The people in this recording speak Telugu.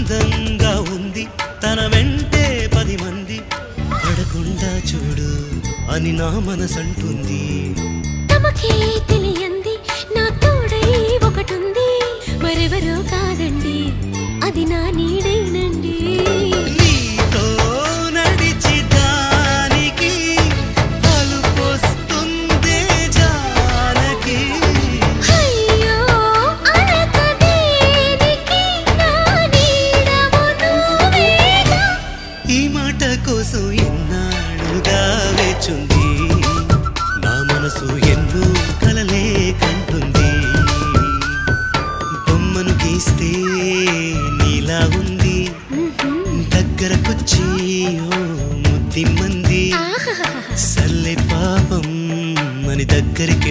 అందంగా ఉంది తన వెంటే 10 మంది పడకుండా చూడు అని నా మనసంటుంది తమకే తెలియంది నా తోడై ఒకటుంది మరెవరో కాదండి అది నా నీడేనండి నీతో నడిచి దానికి అలుపొస్తుందే జానకి అయ్యో అనక దేనికి నా నీడవు నువ్వేగా ఈ మాట కోసం ఎన్నాళ్ళుగా వేచుంది నా మనసు ఎన్నో కలలే కంటుంది బొమ్మను గీస్తే నీలా ఉంది దగ్గరకొచ్చి ఓ ముద్దిమ్మంది సల్లే పాపం అని దగ్గరికి